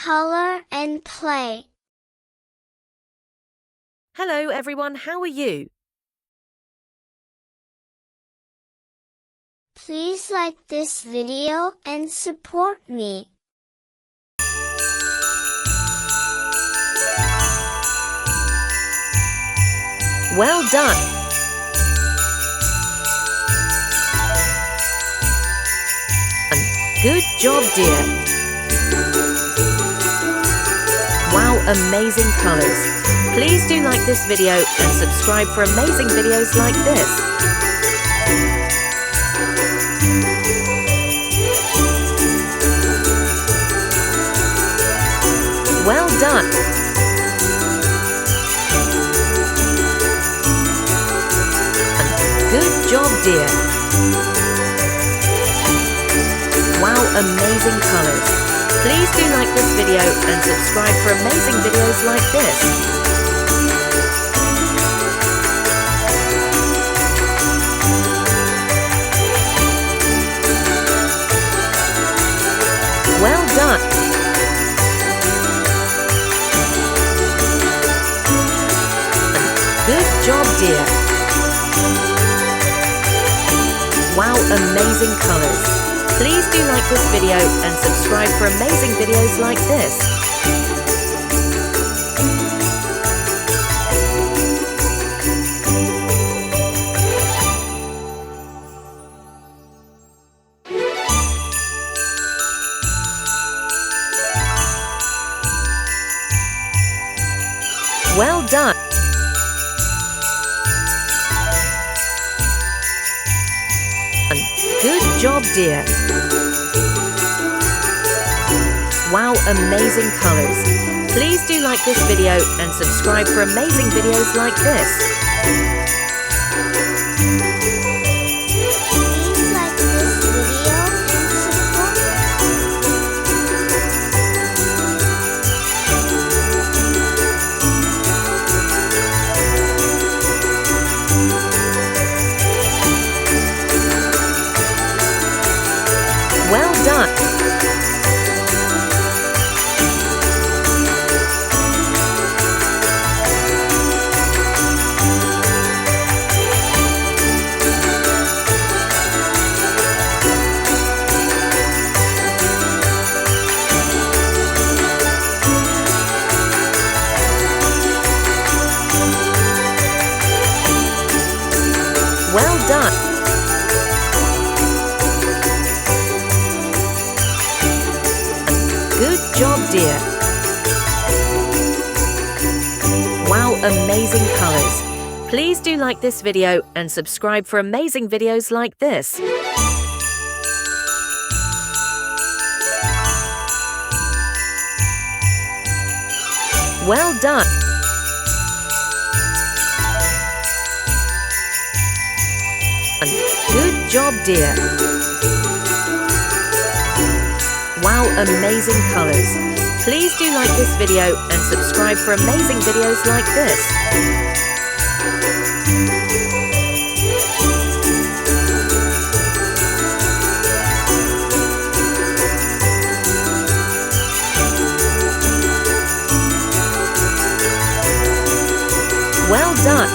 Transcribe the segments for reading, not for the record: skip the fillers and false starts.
color and play. Hello everyone, how are you? Please like this video and support me. Well done! Good job, dear! Wow, amazing colors! Please do like this video and subscribe for amazing videos like this. Well done! Good job, dear! Wow, amazing colors! Please do like this video and subscribe for amazing videos like this. Well done! Good job, dear! Wow, amazing colors! Please do like this video and subscribe for amazing videos like this. Well done! Good job, dear! Wow, amazing colors! Please do like this video and subscribe for amazing videos like this. Please like this video and support me. Well done! Well done! Good job, dear! Wow, amazing colors! Please do like this video and subscribe for amazing videos like this. Well done! Good job, dear! Wow, amazing colors! Please do like this video and subscribe for amazing videos like this. Well done!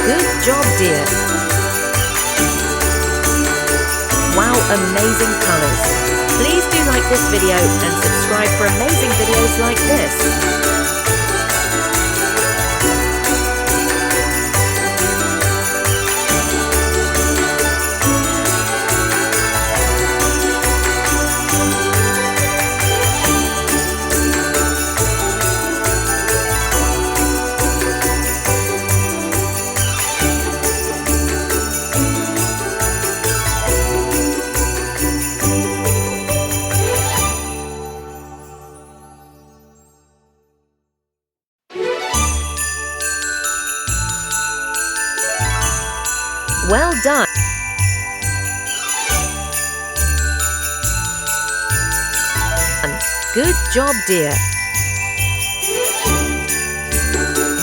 Good job, dear! Wow, amazing colors! Please do like this video and subscribe for amazing videos like this. Well done! Good job, dear!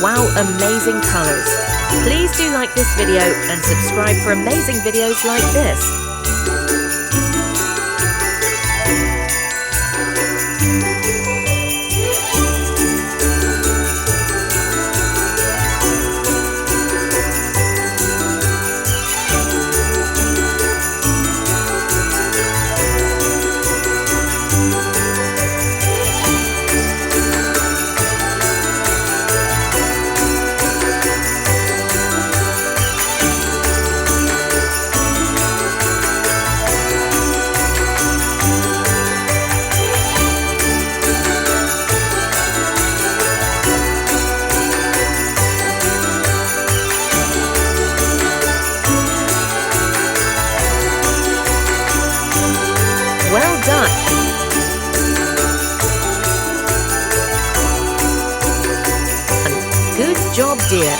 Wow, amazing colors! Please do like this video and subscribe for amazing videos like this. dear.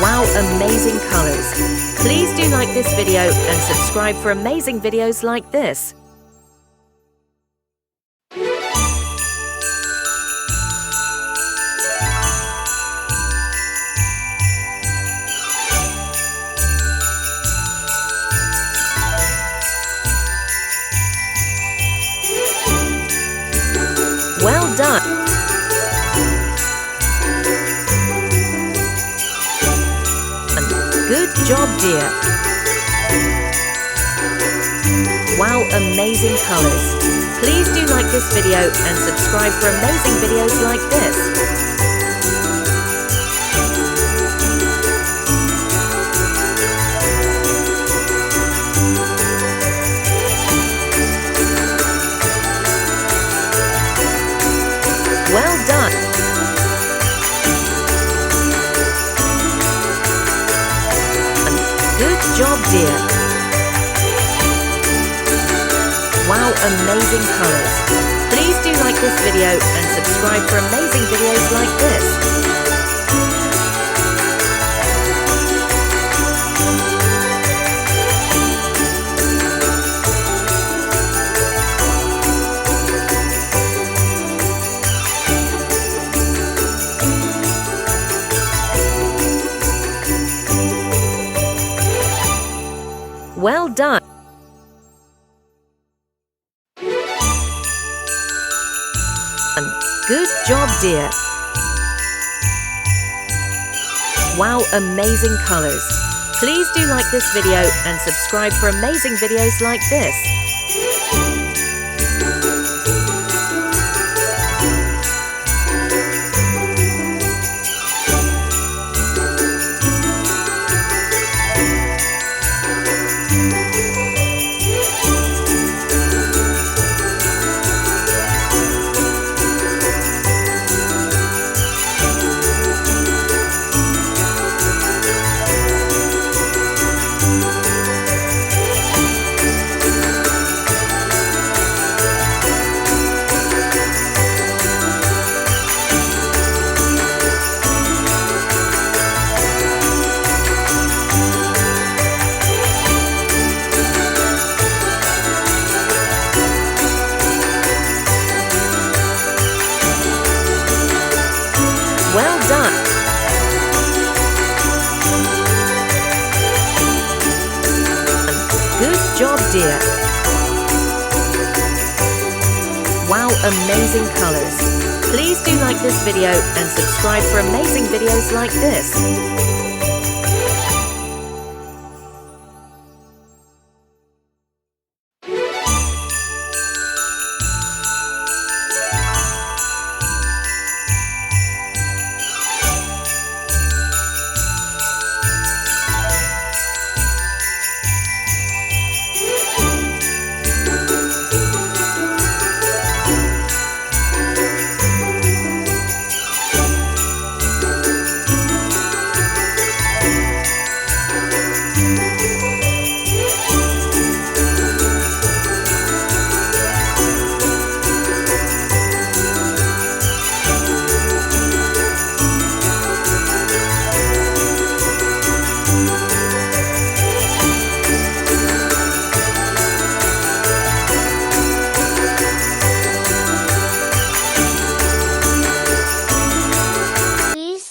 Wow, amazing colors. Please do like this video and subscribe for amazing videos like this. Well done. Good job, dear. Wow, amazing colors. Please do like this video and subscribe for amazing videos like this. Well done. Good job, dear. Wow, amazing colors. Please do like this video and subscribe for amazing videos like this. Well done. Good job, dear. Wow, amazing colors. Please do like this video and subscribe for amazing videos like this. Well done. Good job, dear. Wow, amazing colors. Please do like this video and subscribe for amazing videos like this.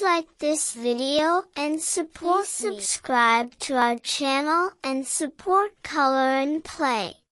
Like this video and subscribe to our channel and support Color and Play.